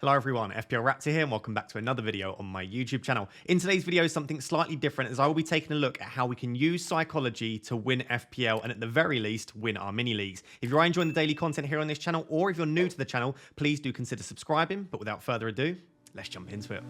Hello everyone, FPL Raptor here and welcome back to another video on my YouTube channel. In today's video, something slightly different as I will be taking a look at how we can use psychology to win FPL and at the very least, win our mini leagues. If you're enjoying the daily content here on this channel or if you're new to the channel, please do consider subscribing. But without further ado, let's jump into it.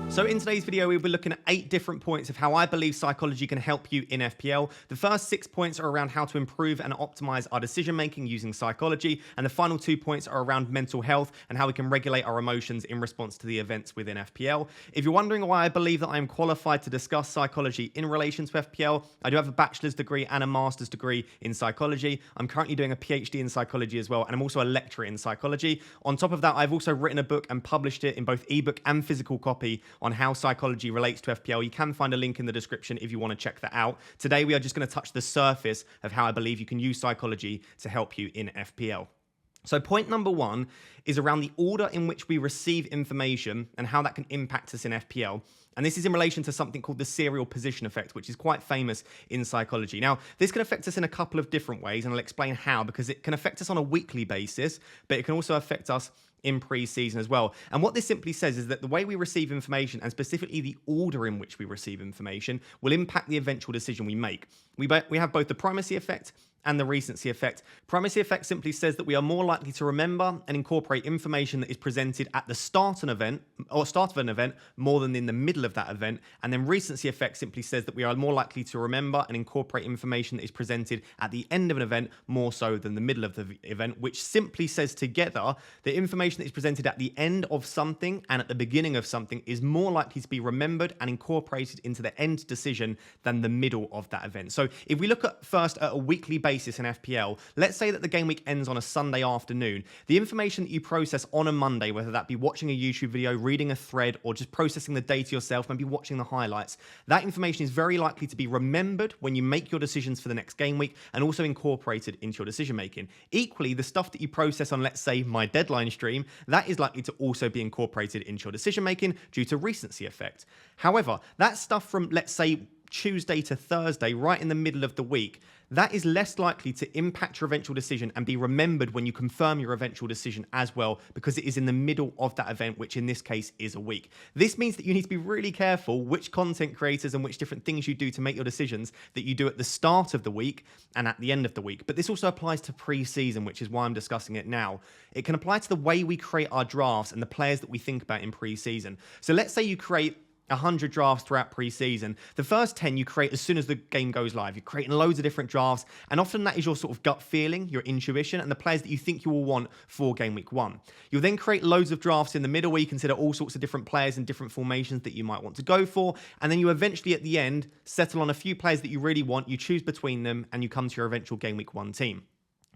So in today's video, we'll be looking at 8 different points of how I believe psychology can help you in FPL. The first 6 points are around how to improve and optimize our decision making using psychology. And the final 2 points are around mental health and how we can regulate our emotions in response to the events within FPL. If you're wondering why I believe that I am qualified to discuss psychology in relation to FPL, I do have a bachelor's degree and a master's degree in psychology. I'm currently doing a PhD in psychology as well, and I'm also a lecturer in psychology. On top of that, I've also written a book and published it in both ebook and physical copy on how psychology relates to FPL. You can find a link in the description if you want to check that out. Today, we are just going to touch the surface of how I believe you can use psychology to help you in FPL. So point number 1 is around the order in which we receive information and how that can impact us in FPL. And this is in relation to something called the serial position effect, which is quite famous in psychology. Now, this can affect us in a couple of different ways, and I'll explain how, because it can affect us on a weekly basis, but it can also affect us in pre-season as well. And what this simply says is that the way we receive information, and specifically the order in which we receive information, will impact the eventual decision we make. We have both the primacy effect and the recency effect. Primacy effect simply says that we are more likely to remember and incorporate information that is presented at the start of an event more than in the middle of that event. And then recency effect simply says that we are more likely to remember and incorporate information that is presented at the end of an event more so than the middle of the event, which simply says together that information that is presented at the end of something and at the beginning of something is more likely to be remembered and incorporated into the end decision than the middle of that event. So if we look at first at a weekly basis in FPL, let's say that the game week ends on a Sunday afternoon. The information that you process on a Monday, whether that be watching a YouTube video, reading a thread, or just processing the data yourself, maybe watching the highlights, that information is very likely to be remembered when you make your decisions for the next game week and also incorporated into your decision making. Equally, the stuff that you process on, let's say, my deadline stream, that is likely to also be incorporated into your decision making due to recency effect. However, that stuff from, let's say, Tuesday to Thursday, right in the middle of the week, that is less likely to impact your eventual decision and be remembered when you confirm your eventual decision as well, because it is in the middle of that event, which in this case is a week. This means that you need to be really careful which content creators and which different things you do to make your decisions that you do at the start of the week and at the end of the week. But this also applies to pre-season, which is why I'm discussing it now. It can apply to the way we create our drafts and the players that we think about in pre-season. So let's say you create 100 drafts throughout pre-season. The first 10 you create as soon as the game goes live. You're creating loads of different drafts, and often that is your sort of gut feeling, your intuition, and the players that you think you will want for game week 1. You'll then create loads of drafts in the middle where you consider all sorts of different players and different formations that you might want to go for, and then you eventually at the end settle on a few players that you really want, you choose between them, and you come to your eventual game week 1 team.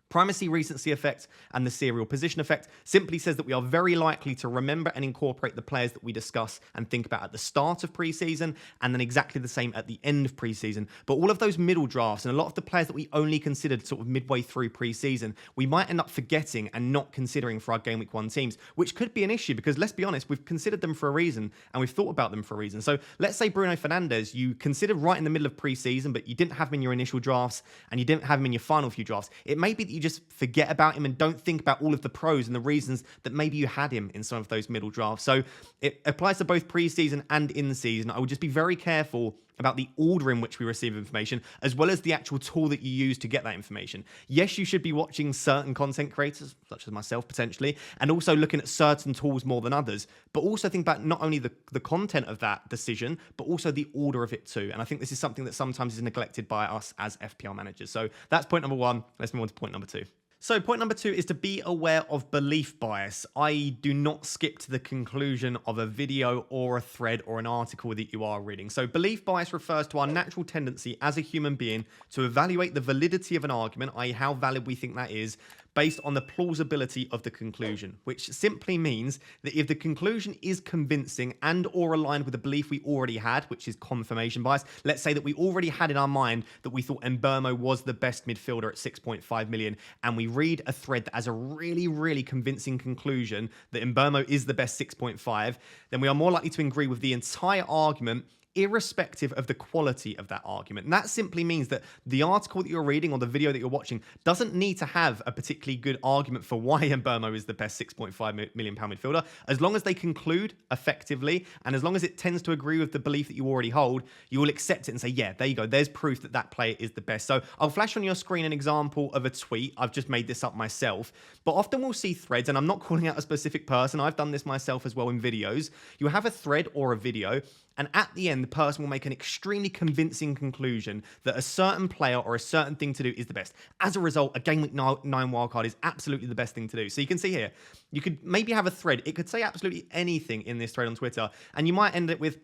Primacy, recency effect, and the serial position effect simply says that we are very likely to remember and incorporate the players that we discuss and think about at the start of pre-season, and then exactly the same at the end of pre-season. But all of those middle drafts and a lot of the players that we only considered sort of midway through pre-season, we might end up forgetting and not considering for our game week 1 teams, which could be an issue because, let's be honest, we've considered them for a reason and we've thought about them for a reason. So let's say Bruno Fernandes, you considered right in the middle of pre-season, but you didn't have him in your initial drafts and you didn't have him in your final few drafts. It may be that you just forget about him and don't think about all of the pros and the reasons that maybe you had him in some of those middle drafts. So it applies to both pre-season and in-season. I would just be very careful about the order in which we receive information, as well as the actual tool that you use to get that information. Yes, you should be watching certain content creators, such as myself potentially, and also looking at certain tools more than others, but also think about not only the content of that decision, but also the order of it too. And I think this is something that sometimes is neglected by us as FPL managers. So that's point number 1. Let's move on to point number 2. So point number 2 is to be aware of belief bias, i.e. do not skip to the conclusion of a video or a thread or an article that you are reading. So belief bias refers to our natural tendency as a human being to evaluate the validity of an argument, i.e. how valid we think that is, based on the plausibility of the conclusion, which simply means that if the conclusion is convincing and or aligned with the belief we already had, which is confirmation bias, let's say that we already had in our mind that we thought Mbeumo was the best midfielder at 6.5 million, and we read a thread that has a really, really convincing conclusion that Mbeumo is the best 6.5, then we are more likely to agree with the entire argument, irrespective of the quality of that argument. And that simply means that the article that you're reading or the video that you're watching doesn't need to have a particularly good argument for why Mbeumo is the best £6.5 million midfielder. As long as they conclude effectively, and as long as it tends to agree with the belief that you already hold, you will accept it and say, yeah, there you go. There's proof that that player is the best. So I'll flash on your screen an example of a tweet. I've just made this up myself. But often we'll see threads, and I'm not calling out a specific person. I've done this myself as well in videos. You have a thread or a video, and at the end, the person will make an extremely convincing conclusion that a certain player or a certain thing to do is the best. As a result, a Game Week 9 wildcard is absolutely the best thing to do. So you can see here, you could maybe have a thread. It could say absolutely anything in this thread on Twitter, and you might end it with,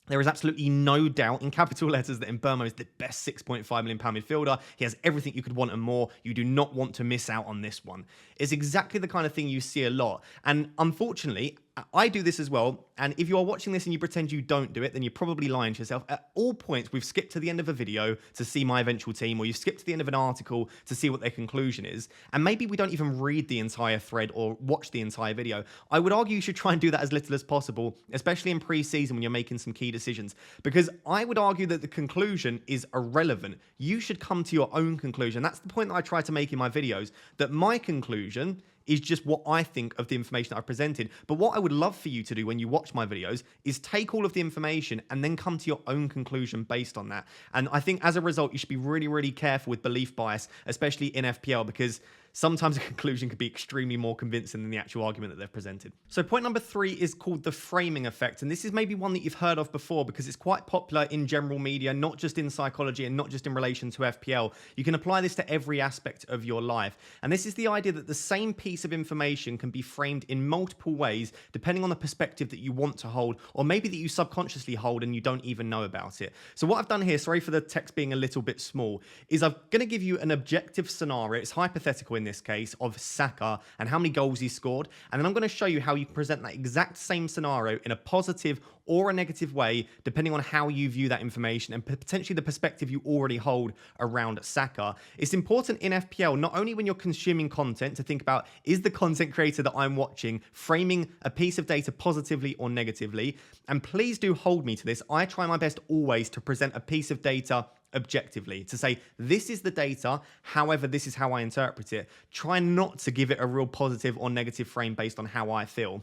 there is absolutely no doubt in capital letters that Mbeumo is the best £6.5 million midfielder. He has everything you could want and more. You do not want to miss out on this one. It's exactly the kind of thing you see a lot. And unfortunately, I do this as well. And if you are watching this and you pretend you don't do it, then you're probably lying to yourself. At all points, we've skipped to the end of a video to see my eventual team, or you've skipped to the end of an article to see what their conclusion is. And maybe we don't even read the entire thread or watch the entire video. I would argue you should try and do that as little as possible, especially in pre-season when you're making some key decisions, because I would argue that the conclusion is irrelevant. You should come to your own conclusion. That's the point that I try to make in my videos, that my conclusion is just what I think of the information that I've presented. But what I would love for you to do when you watch my videos is take all of the information and then come to your own conclusion based on that. And I think as a result, you should be really, really careful with belief bias, especially in FPL, because sometimes a conclusion could be extremely more convincing than the actual argument that they've presented. So point number 3 is called the framing effect. And this is maybe one that you've heard of before because it's quite popular in general media, not just in psychology and not just in relation to FPL. You can apply this to every aspect of your life. And this is the idea that the same piece of information can be framed in multiple ways, depending on the perspective that you want to hold, or maybe that you subconsciously hold and you don't even know about it. So what I've done here, sorry for the text being a little bit small, is I'm going to give you an objective scenario. It's hypothetical in this case, of Saka and how many goals he scored. And then I'm going to show you how you present that exact same scenario in a positive or a negative way, depending on how you view that information and potentially the perspective you already hold around Saka. It's important in FPL, not only when you're consuming content, to think about, is the content creator that I'm watching framing a piece of data positively or negatively? And please do hold me to this. I try my best always to present a piece of data objectively, to say, this is the data, however, this is how I interpret it. Try not to give it a real positive or negative frame based on how I feel.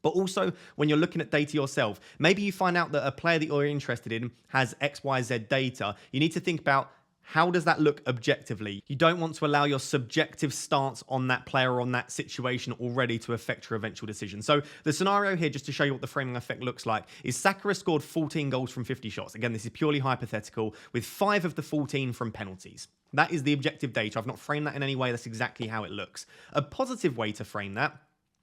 But also, when you're looking at data yourself, maybe you find out that a player that you're interested in has XYZ data. You need to think about, how does that look objectively? You don't want to allow your subjective stance on that player or on that situation already to affect your eventual decision. So the scenario here, just to show you what the framing effect looks like, is Saka has scored 14 goals from 50 shots. Again, this is purely hypothetical, with 5 of the 14 from penalties. That is the objective data. I've not framed that in any way. That's exactly how it looks. A positive way to frame that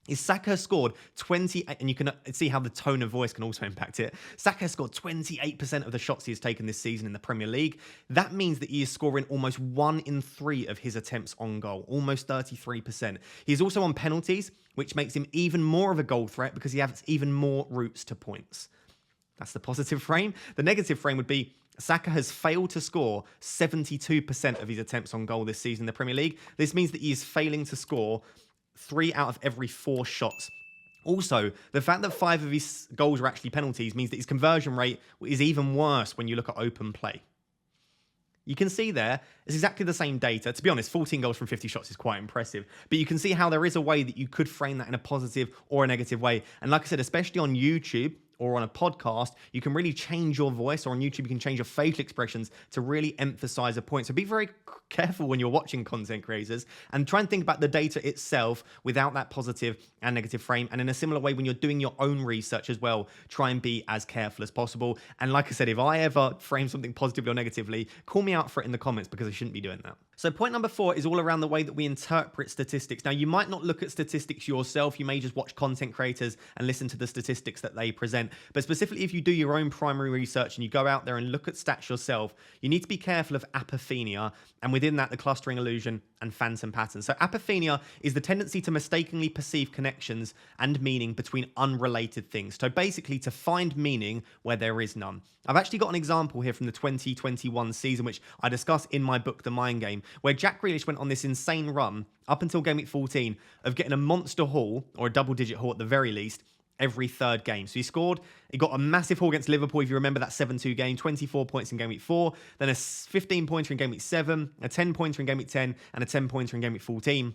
is Saka scored 28, and you can see how the tone of voice can also impact it. Saka scored 28% of the shots he has taken this season in the Premier League. That means that he is scoring almost 1 in 3 of his attempts on goal, almost 33%. He's also on penalties, which makes him even more of a goal threat because he has even more routes to points. That's the positive frame. The negative frame would be Saka has failed to score 72% of his attempts on goal this season in the Premier League. This means that he is failing to score 3 out of every 4 shots. Also, the fact that 5 of his goals are actually penalties means that his conversion rate is even worse when you look at open play. You can see there, it's exactly the same data. To be honest, 14 goals from 50 shots is quite impressive. But you can see how there is a way that you could frame that in a positive or a negative way. And like I said, especially on YouTube or on a podcast, you can really change your voice, or on YouTube, you can change your facial expressions to really emphasize a point. So be very careful when you're watching content creators and try and think about the data itself without that positive and negative frame. And in a similar way, when you're doing your own research as well, try and be as careful as possible. And like I said, if I ever frame something positively or negatively, call me out for it in the comments, because I shouldn't be doing that. So point number 4 is all around the way that we interpret statistics. Now, you might not look at statistics yourself. You may just watch content creators and listen to the statistics that they present. But specifically, if you do your own primary research and you go out there and look at stats yourself, you need to be careful of apophenia, and within that, the clustering illusion and phantom patterns. So apophenia is the tendency to mistakenly perceive connections and meaning between unrelated things. So basically, to find meaning where there is none. I've actually got an example here from the 2021 season, which I discuss in my book, The Mind Game, where Jack Grealish went on this insane run up until game week 14 of getting a monster haul, or a double-digit haul at the very least, every third game. So he got a massive haul against Liverpool, if you remember that 7-2 game, 24 points in game week 4, then a 15-pointer in game week 7, a 10-pointer in game week 10, and a 10-pointer in game week 14.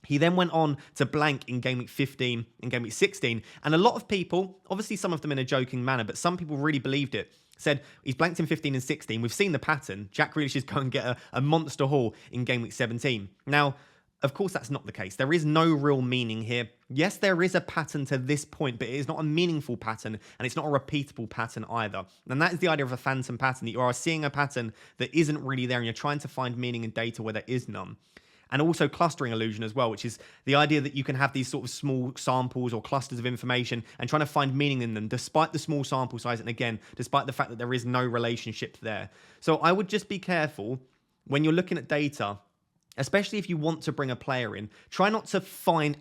He then went on to blank in game week 15 and game week 16. And a lot of people, obviously some of them in a joking manner, but some people really believed it, said he's blanked in 15 and 16. We've seen the pattern. Jack Grealish is going to get a monster haul in game week 17. Now, of course, that's not the case. There is no real meaning here. Yes, there is a pattern to this point, but it is not a meaningful pattern, and it's not a repeatable pattern either. And that is the idea of a phantom pattern, that you are seeing a pattern that isn't really there, and you're trying to find meaning in data where there is none. And also clustering illusion as well, which is the idea that you can have these sort of small samples or clusters of information and trying to find meaning in them, despite the small sample size, and again, despite the fact that there is no relationship there. So I would just be careful when you're looking at data, especially if you want to bring a player in. Try not to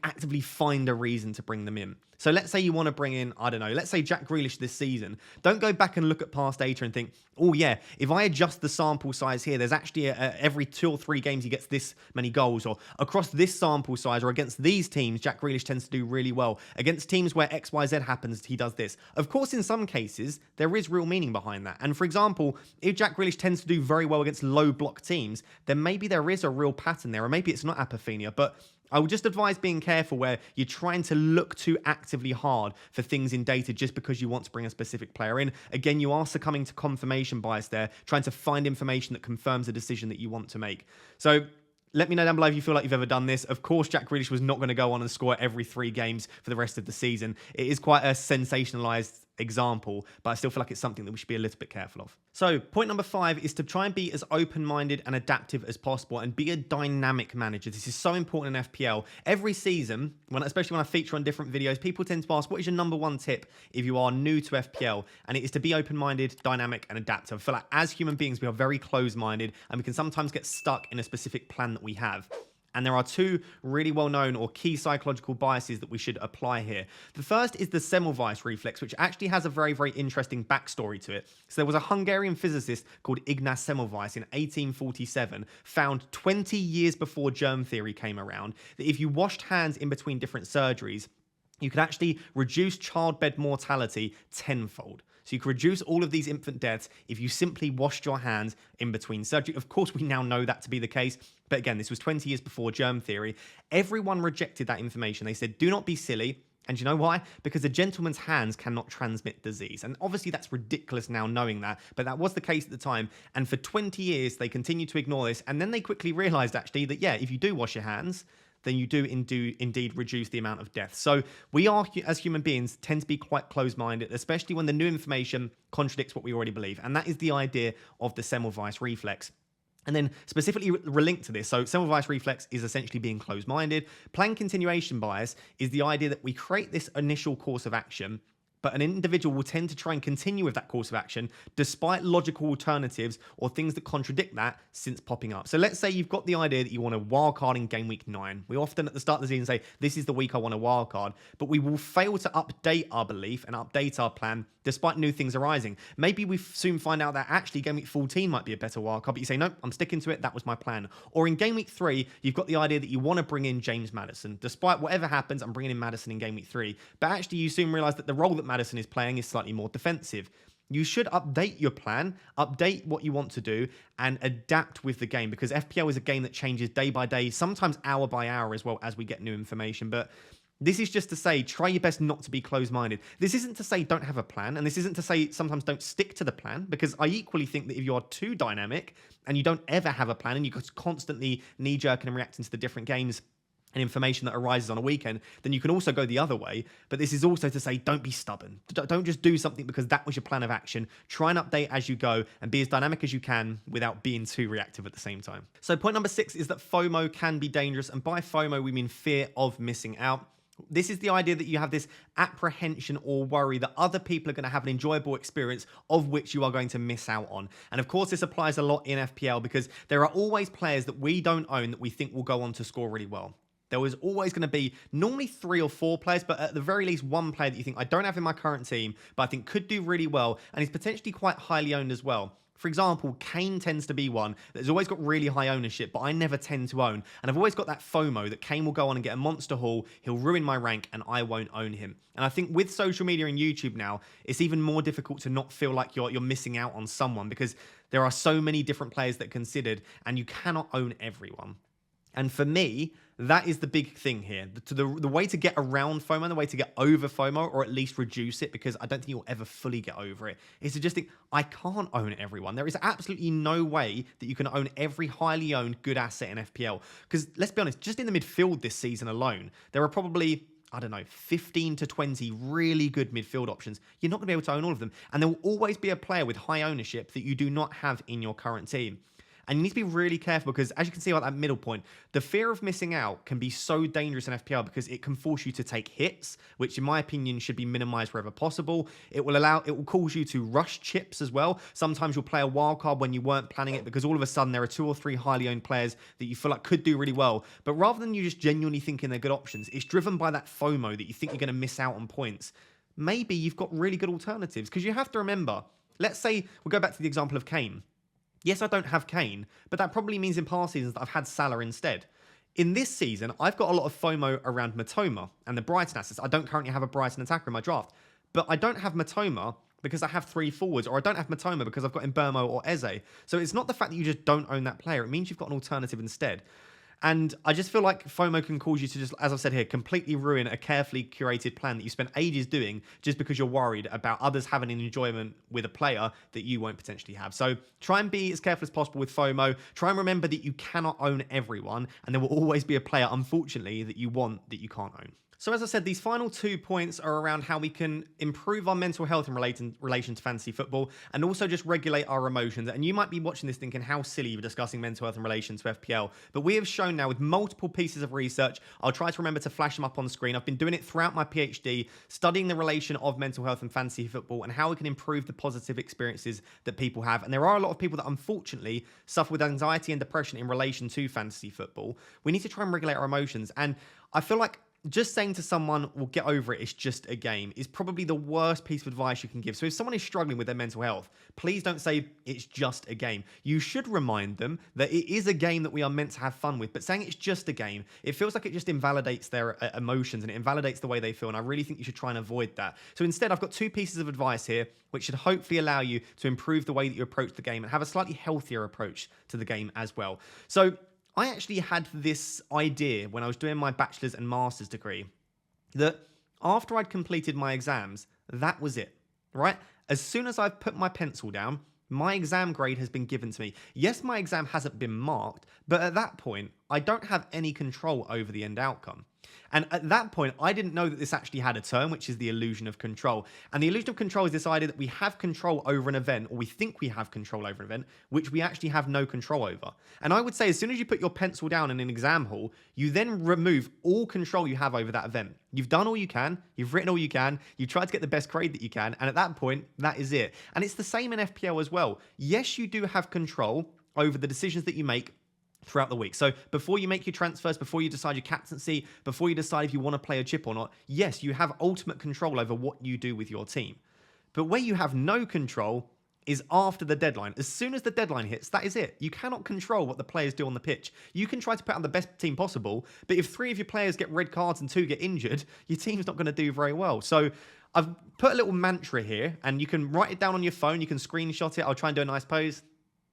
actively find a reason to bring them in. So let's say you want to bring in, I don't know, let's say Jack Grealish this season. Don't go back and look at past data and think, oh yeah, if I adjust the sample size here, there's actually every 2 or 3 games he gets this many goals, or across this sample size, or against these teams, Jack Grealish tends to do really well. Against teams where XYZ happens, he does this. Of course, in some cases, there is real meaning behind that. And for example, if Jack Grealish tends to do very well against low block teams, then maybe there is a real pattern there, or maybe it's not Apophenia, but I would just advise being careful where you're trying to look too actively hard for things in data just because you want to bring a specific player in. Again, you are succumbing to confirmation bias there, trying to find information that confirms a decision that you want to make. So let me know down below if you feel like you've ever done this. Of course, Jack Grealish was not going to go on and score every 3 games for the rest of the season. It is quite a sensationalized example, but I still feel like it's something that we should be a little bit careful of. So point number 5 is to try and be as open-minded and adaptive as possible and be a dynamic manager. This is so important in FPL. Every season, especially when I feature on different videos, people tend to ask, what is your number 1 tip if you are new to FPL? And it is to be open-minded, dynamic, and adaptive. I feel like as human beings, we are very closed-minded, and we can sometimes get stuck in a specific plan that we have. And there are 2 really well-known or key psychological biases that we should apply here. The first is the Semmelweis reflex, which actually has a very, very interesting backstory to it. So there was a Hungarian physicist called Ignaz Semmelweis in 1847, found 20 years before germ theory came around, that if you washed hands in between different surgeries, you could actually reduce childbed mortality tenfold. So you could reduce all of these infant deaths if you simply washed your hands in between surgery. Of course, we now know that to be the case. But again, this was 20 years before germ theory. Everyone rejected that information. They said, do not be silly. And you know why? Because a gentleman's hands cannot transmit disease. And obviously that's ridiculous now knowing that, but that was the case at the time. And for 20 years, they continued to ignore this. And then they quickly realized actually that, yeah, if you do wash your hands, then you do indeed reduce the amount of death. So we are, as human beings, tend to be quite closed-minded, especially when the new information contradicts what we already believe. And that is the idea of the Semmelweis reflex. And then specifically linked to this, so Semmelweis reflex is essentially being closed-minded. Plan continuation bias is the idea that we create this initial course of action, but an individual will tend to try and continue with that course of action despite logical alternatives or things that contradict that since popping up. So let's say you've got the idea that you want a wildcard in game week 9. We often at the start of the season say, this is the week I want a wildcard, but we will fail to update our belief and update our plan despite new things arising. Maybe we soon find out that actually game week 14 might be a better wildcard, but you say, no, I'm sticking to it. That was my plan. Or in game week 3, you've got the idea that you want to bring in James Maddison. Despite whatever happens, I'm bringing in Maddison in game week 3. But actually you soon realize that the role that Maddison is playing is slightly more defensive. You should update your plan, update what you want to do, and adapt with the game, because FPL is a game that changes day by day, sometimes hour by hour as well as we get new information. But this is just to say, try your best not to be closed-minded. This isn't to say don't have a plan, and this isn't to say sometimes don't stick to the plan, because I equally think that if you are too dynamic and you don't ever have a plan and you're constantly knee-jerking and reacting to the different games and information that arises on a weekend, then you can also go the other way. But this is also to say, don't be stubborn. Don't just do something because that was your plan of action. Try and update as you go and be as dynamic as you can without being too reactive at the same time. So point number 6 is that FOMO can be dangerous. And by FOMO, we mean fear of missing out. This is the idea that you have this apprehension or worry that other people are going to have an enjoyable experience of which you are going to miss out on. And of course, this applies a lot in FPL because there are always players that we don't own that we think will go on to score really well. There was always going to be normally 3 or 4 players, but at the very least 1 player that you think I don't have in my current team, but I think could do really well and is potentially quite highly owned as well. For example, Kane tends to be one that's always got really high ownership, but I never tend to own. And I've always got that FOMO that Kane will go on and get a monster haul, he'll ruin my rank, and I won't own him. And I think with social media and YouTube now, it's even more difficult to not feel like you're missing out on someone, because there are so many different players that are considered, and you cannot own everyone. And for me, that is the big thing here. The way to get around FOMO, the way to get over FOMO, or at least reduce it, because I don't think you'll ever fully get over it, is to just think, I can't own everyone. There is absolutely no way that you can own every highly owned good asset in FPL. Because let's be honest, just in the midfield this season alone, there are probably, I don't know, 15 to 20 really good midfield options. You're not going to be able to own all of them. And there will always be a player with high ownership that you do not have in your current team. And you need to be really careful, because as you can see about that middle point, the fear of missing out can be so dangerous in FPL because it can force you to take hits, which in my opinion should be minimized wherever possible. It will cause you to rush chips as well. Sometimes you'll play a wild card when you weren't planning it, because all of a sudden there are 2 or 3 highly owned players that you feel like could do really well. But rather than you just genuinely thinking they're good options, it's driven by that FOMO that you think you're going to miss out on points. Maybe you've got really good alternatives, because you have to remember, let's say we'll go back to the example of Kane. Yes, I don't have Kane, but that probably means in past seasons that I've had Salah instead. In this season, I've got a lot of FOMO around Matoma and the Brighton assets. I don't currently have a Brighton attacker in my draft, but I don't have Matoma because I have 3 forwards, or I don't have Matoma because I've got Mbeumo or Eze. So it's not the fact that you just don't own that player. It means you've got an alternative instead. And I just feel like FOMO can cause you to just, as I've said here, completely ruin a carefully curated plan that you spent ages doing just because you're worried about others having an enjoyment with a player that you won't potentially have. So try and be as careful as possible with FOMO. Try and remember that you cannot own everyone, and there will always be a player, unfortunately, that you want that you can't own. So as I said, these final 2 points are around how we can improve our mental health in relation to fantasy football, and also just regulate our emotions. And you might be watching this thinking how silly you're discussing mental health in relation to FPL. But we have shown now with multiple pieces of research, I'll try to remember to flash them up on the screen. I've been doing it throughout my PhD, studying the relation of mental health and fantasy football and how we can improve the positive experiences that people have. And there are a lot of people that unfortunately suffer with anxiety and depression in relation to fantasy football. We need to try and regulate our emotions. And I feel like just saying to someone, well, get over it, it's just a game, is probably the worst piece of advice you can give. So if someone is struggling with their mental health, please don't say it's just a game. You should remind them that it is a game that we are meant to have fun with, but saying it's just a game, it feels like it just invalidates their emotions and it invalidates the way they feel. And I really think you should try and avoid that. So instead, I've got 2 pieces of advice here, which should hopefully allow you to improve the way that you approach the game and have a slightly healthier approach to the game as well. So I actually had this idea when I was doing my bachelor's and master's degree that after I'd completed my exams, that was it, right? As soon as I've put my pencil down, my exam grade has been given to me. Yes, my exam hasn't been marked, but at that point, I don't have any control over the end outcome. And at that point, I didn't know that this actually had a term, which is the illusion of control. And the illusion of control is this idea that we have control over an event, or we think we have control over an event, which we actually have no control over. And I would say as soon as you put your pencil down in an exam hall, you then remove all control you have over that event. You've done all you can, you've written all you can, you've tried to get the best grade that you can, and at that point, that is it. And it's the same in FPL as well. Yes, you do have control over the decisions that you make throughout the week. So before you make your transfers, before you decide your captaincy, before you decide if you want to play a chip or not, yes, you have ultimate control over what you do with your team. But where you have no control is after the deadline. As soon as the deadline hits, that is it. You cannot control what the players do on the pitch. You can try to put out the best team possible, but if 3 of your players get red cards and 2 get injured, your team's not going to do very well. So I've put a little mantra here, and you can write it down on your phone. You can screenshot it. I'll try and do a nice pose.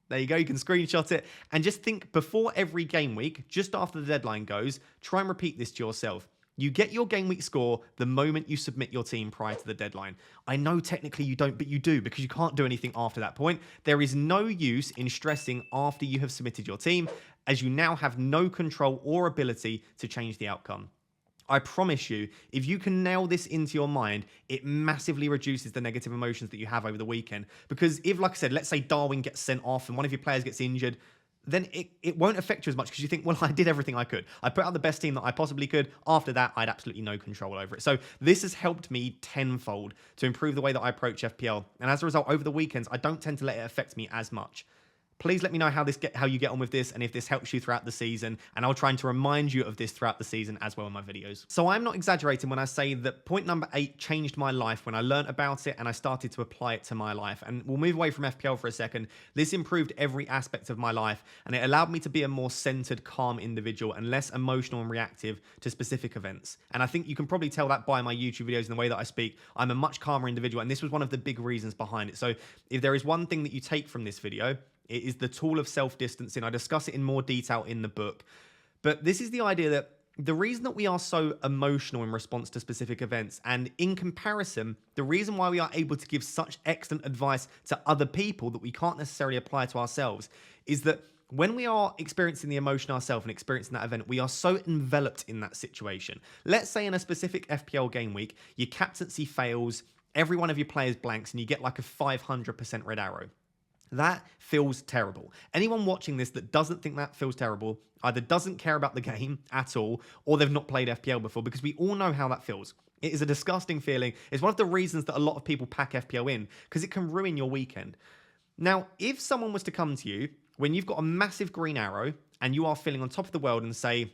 There you go, you can screenshot it, and just think before every game week, just after the deadline goes, try and repeat this to yourself. You get your game week score the moment you submit your team prior to the deadline. I know technically you don't, but you do, because you can't do anything after that point. There is no use in stressing after you have submitted your team, as you now have no control or ability to change the outcome. I promise you, if you can nail this into your mind, it massively reduces the negative emotions that you have over the weekend. Because if, like I said, let's say Darwin gets sent off and one of your players gets injured, then it won't affect you as much, because you think, well, I did everything I could. I put out the best team that I possibly could. After that, I had absolutely no control over it. So this has helped me tenfold to improve the way that I approach FPL. And as a result, over the weekends, I don't tend to let it affect me as much. Please let me know how you get on with this and if this helps you throughout the season, and I'll try to remind you of this throughout the season as well in my videos. So I'm not exaggerating when I say that point number 8 changed my life when I learned about it and I started to apply it to my life. And we'll move away from FPL for a second. This improved every aspect of my life, and it allowed me to be a more centered, calm individual and less emotional and reactive to specific events. And I think you can probably tell that by my YouTube videos and the way that I speak. I'm a much calmer individual, and this was one of the big reasons behind it. So if there is one thing that you take from this video, it is the tool of self-distancing. I discuss it in more detail in the book. But this is the idea that the reason that we are so emotional in response to specific events, and in comparison, the reason why we are able to give such excellent advice to other people that we can't necessarily apply to ourselves, is that when we are experiencing the emotion ourselves and experiencing that event, we are so enveloped in that situation. Let's say in a specific FPL game week, your captaincy fails, every one of your players blanks, and you get like a 500% red arrow. That feels terrible. Anyone watching this that doesn't think that feels terrible either doesn't care about the game at all, or they've not played FPL before, because we all know how that feels. It is a disgusting feeling. It's one of the reasons that a lot of people pack FPL in, because it can ruin your weekend. Now, if someone was to come to you when you've got a massive green arrow and you are feeling on top of the world and say,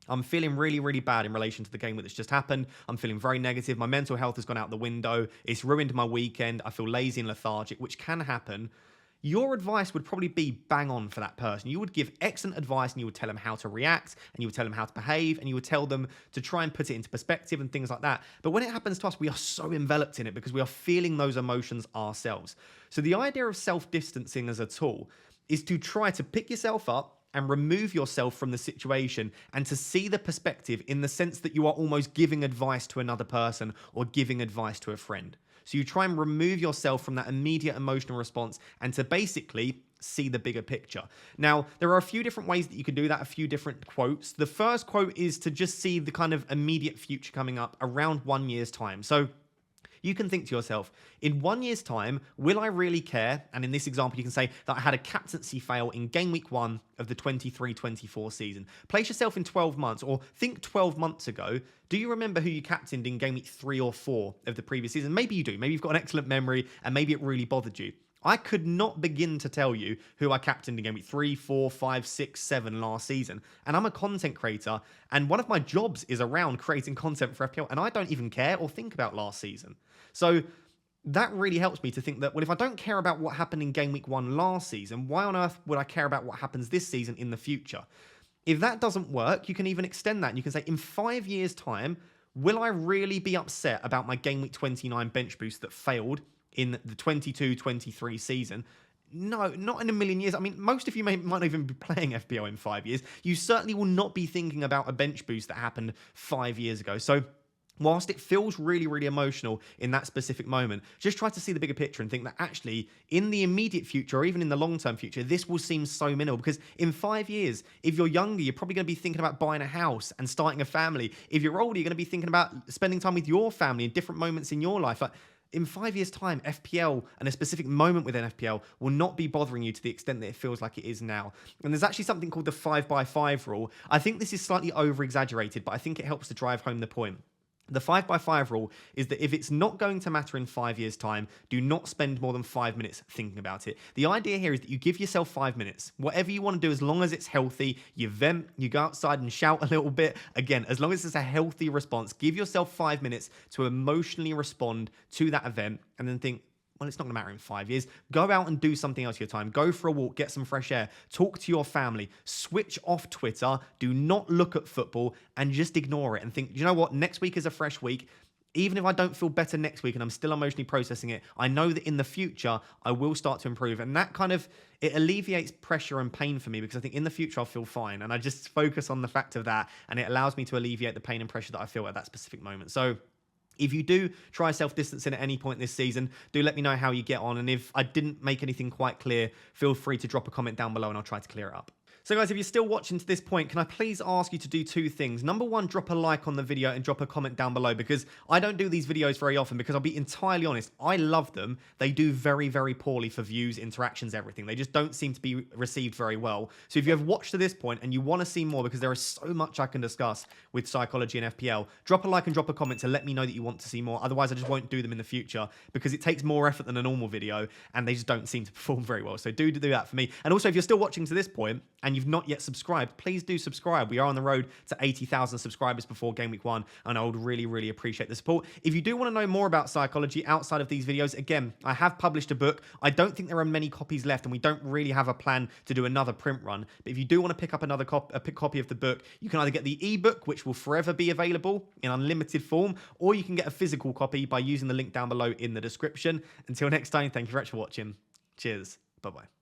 I'm feeling really, really bad in relation to the game that's just happened. I'm feeling very negative. My mental health has gone out the window. It's ruined my weekend. I feel lazy and lethargic, which can happen. Your advice would probably be bang on for that person. You would give excellent advice, and you would tell them how to react, and you would tell them how to behave, and you would tell them to try and put it into perspective and things like that. But when it happens to us, we are so enveloped in it because we are feeling those emotions ourselves. So the idea of self-distancing as a tool is to try to pick yourself up and remove yourself from the situation, and to see the perspective in the sense that you are almost giving advice to another person or giving advice to a friend. So you try and remove yourself from that immediate emotional response and to basically see the bigger picture. Now, there are a few different ways that you can do that, a few different quotes. The first quote is to just see the kind of immediate future coming up around 1 year's time. So you can think to yourself, in 1 year's time, will I really care? And in this example, you can say that I had a captaincy fail in game week 1 of the 23-24 season. Place yourself in 12 months, or think 12 months ago. Do you remember who you captained in game week 3 or 4 of the previous season? Maybe you do. Maybe you've got an excellent memory and maybe it really bothered you. I could not begin to tell you who I captained in game week 3, 4, 5, 6, 7 last season. And I'm a content creator, and one of my jobs is around creating content for FPL, and I don't even care or think about last season. So that really helps me to think that, well, if I don't care about what happened in game week 1 last season, why on earth would I care about what happens this season in the future? If that doesn't work, you can even extend that, and you can say, in 5 years' time, will I really be upset about my game week 29 bench boost that failed in the 22-23 season? No, not in a million years. I mean, most of you might not even be playing FPL in 5 years. You certainly will not be thinking about a bench boost that happened 5 years ago. So whilst it feels really, really emotional in that specific moment, just try to see the bigger picture and think that actually in the immediate future, or even in the long-term future, this will seem so minimal. Because in 5 years, if you're younger, you're probably going to be thinking about buying a house and starting a family. If you're older, you're going to be thinking about spending time with your family in different moments in your life. Like, in 5 years' time, FPL and a specific moment within FPL will not be bothering you to the extent that it feels like it is now. And there's actually something called the 5x5 rule. I think this is slightly over-exaggerated, but I think it helps to drive home the point. The 5x5 rule is that if it's not going to matter in 5 years' time, do not spend more than 5 minutes thinking about it. The idea here is that you give yourself 5 minutes. Whatever you want to do, as long as it's healthy, you vent, you go outside and shout a little bit. Again, as long as it's a healthy response, give yourself 5 minutes to emotionally respond to that event, and then think, well, it's not going to matter in 5 years. Go out and do something else with your time. Go for a walk, get some fresh air, talk to your family, switch off Twitter, do not look at football, and just ignore it and think, you know what, next week is a fresh week. Even if I don't feel better next week and I'm still emotionally processing it, I know that in the future, I will start to improve. And that kind of, it alleviates pressure and pain for me, because I think in the future, I'll feel fine. And I just focus on the fact of that, and it allows me to alleviate the pain and pressure that I feel at that specific moment. So if you do try self-distancing at any point this season, do let me know how you get on. And if I didn't make anything quite clear, feel free to drop a comment down below and I'll try to clear it up. So guys, if you're still watching to this point, can I please ask you to do two things? Number one, drop a like on the video and drop a comment down below, because I don't do these videos very often, because I'll be entirely honest, I love them. They do very, very poorly for views, interactions, everything. They just don't seem to be received very well. So if you have watched to this point and you want to see more, because there is so much I can discuss with psychology and FPL, drop a like and drop a comment to let me know that you want to see more. Otherwise, I just won't do them in the future, because it takes more effort than a normal video and they just don't seem to perform very well. So do that for me. And also, if you're still watching to this point and you've not yet subscribed, please do subscribe. We are on the road to 80,000 subscribers before game week 1, and I would really, really appreciate the support. If you do want to know more about psychology outside of these videos, again, I have published a book. I don't think there are many copies left, and we don't really have a plan to do another print run. But if you do want to pick up another copy of the book, you can either get the ebook, which will forever be available in unlimited form, or you can get a physical copy by using the link down below in the description. Until next time, thank you very much for watching. Cheers. Bye-bye.